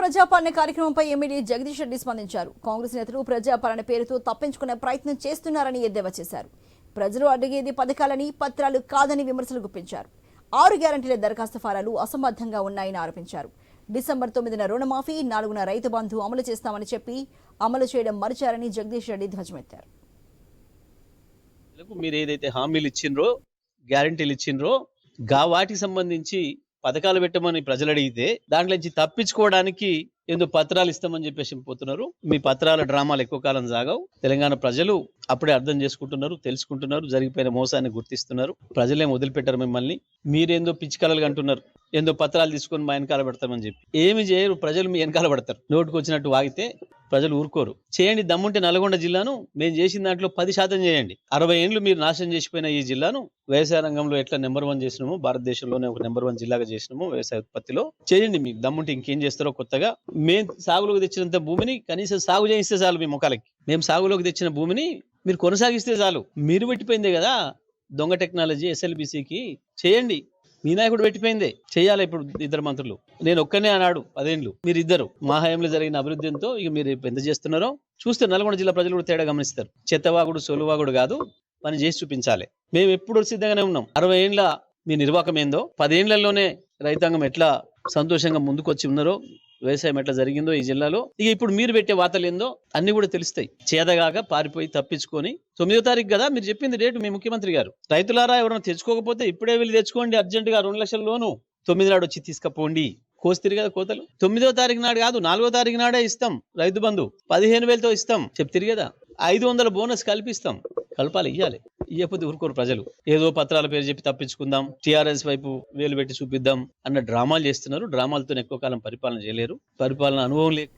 ప్రజాపాలన కార్యక్రమంపై ఎమ్మెల్యే జగదీష్ రెడ్డి స్పందించారు. కాంగ్రెస్ నేతలు ప్రజాపాలన పేరుతో తప్పించుకునే ప్రయత్నం చేస్తున్నారని ఎద్దేవా చేశారు. ప్రజలు అడిగేది పథకాలని, పత్రాలు కాదని విమర్శలు గుప్పించారు. 6 గ్యారంటీల దరఖాస్తు ఫారాలు అసంబద్ధంగా ఉన్నాయని ఆరోపించారు. డిసెంబర్ 9న రుణమాఫీ, 4న రైతు బంధు అమలు చేస్తామని చెప్పి అమలు చేయడం మరిచారని జగదీష్ రెడ్డి ధ్వజమెత్తారు. మీరు ఏదైతే హామీలు ఇచ్చిండ్రో, గ్యారంటీలు ఇచ్చిండ్రో, వాటికి సంబంధించి పథకాలు పెట్టమని ప్రజలు అడిగితే దాంట్లో నుంచి తప్పించుకోవడానికి ఎందుకు పత్రాలు ఇస్తామని చెప్పేసి పోతున్నారు. మీ పత్రాల డ్రామాలు ఎక్కువ కాలం సాగవు. తెలంగాణ ప్రజలు అప్పుడే అర్థం చేసుకుంటున్నారు, తెలుసుకుంటున్నారు, జరిగిపోయిన మోసాన్ని గుర్తిస్తున్నారు. ప్రజలేం వదిలిపెట్టారు మిమ్మల్ని. మీరేందో పిచ్చికలలుగా అంటున్నారు, ఏందో పత్రాలు తీసుకొని మా వెనకాల పెడతామని చెప్పి. ఏమి చేయరు, ప్రజలు మీ వెనకాల పడతారు. నోటుకు వచ్చినట్టు వాగితే ప్రజలు ఊరుకోరు. చేయండి, దమ్ముంటే నల్గొండ జిల్లాను మేము చేసిన దాంట్లో 10% చేయండి. 60 ఏళ్ళు మీరు నాశనం చేసిపోయిన ఈ జిల్లాను వ్యవసాయ రంగంలో ఎట్లా నెంబర్ 1 చేసినామో, భారతదేశంలోనే ఒక నెంబర్ 1 జిల్లాగా చేసినామో వ్యవసాయ ఉత్పత్తిలో చేయండి. మీకు దమ్ముంటే ఇంకేం చేస్తారో కొత్తగా. మేము సాగులోకి తెచ్చినంత భూమిని కనీసం సాగు చేయిస్తే చాలు. మీ ముఖాలకి మేము సాగులోకి తెచ్చిన భూమిని మీరు కొనసాగిస్తే చాలు. మీరు పెట్టిపోయిందే కదా దొంగ టెక్నాలజీ SLBCకి చేయండి. మీ నాయకుడు పెట్టిపోయిందే చేయాలి. ఇప్పుడు 2 మంత్రులు, నేను ఒక్కనే అన్నాడు 10 ఏళ్ళు. మీరు 2 మా హయాంలో జరిగిన అభివృద్ధితో ఇక మీరు ఎంత చేస్తున్నారో చూస్తే నల్గొండ జిల్లా ప్రజలు కూడా తేడా గమనిస్తారు. చెత్తవాగుడు సొలువాగుడు కాదు, పని చేసి చూపించాలి. మేము ఎప్పుడు సిద్ధంగానే ఉన్నాం. 60 ఏళ్ళ మీ నిర్వాహకం ఏందో, 10 ఏళ్లలోనే రైతాంగం ఎట్లా సంతోషంగా ముందుకొచ్చి ఉన్నారో, వ్యవసాయం ఎట్లా జరిగిందో ఈ జిల్లాలో, ఇక ఇప్పుడు మీరు పెట్టే వార్తలు ఏందో అన్ని కూడా తెలుస్తాయి. చేదగాక పారిపోయి తప్పించుకొని 9వ తారీఖు కదా మీరు చెప్పింది డేటు మీ ముఖ్యమంత్రి గారు. రైతులారా ఎవరైనా తెచ్చుకోకపోతే ఇప్పుడే వెళ్ళి తెచ్చుకోండి అర్జెంటుగా 2 లక్షల లోను. 9 నాడు వచ్చి తీసుకపోండి. కోస్తిరి కదా కోతలు. 9వ తారీఖు నాడు కాదు, 4వ తారీఖు నాడే ఇస్తాం రైతు బంధు. 15,000తో ఇస్తాం చెప్తిరి కదా. 500 బోనస్ కల్పిస్తాం. కలపాలి, ఇయ్యాలి. ఇయ్యకపోతే ఊరుకోరు ప్రజలు. ఏదో పత్రాల పేరు చెప్పి తప్పించుకుందాం, టీఆర్ఎస్ వైపు వేలు పెట్టి చూపిద్దాం అన్న డ్రామాలు చేస్తున్నారు. డ్రామాలతో ఎక్కువ కాలం పరిపాలన చేయలేరు. పరిపాలన అనుభవం లేక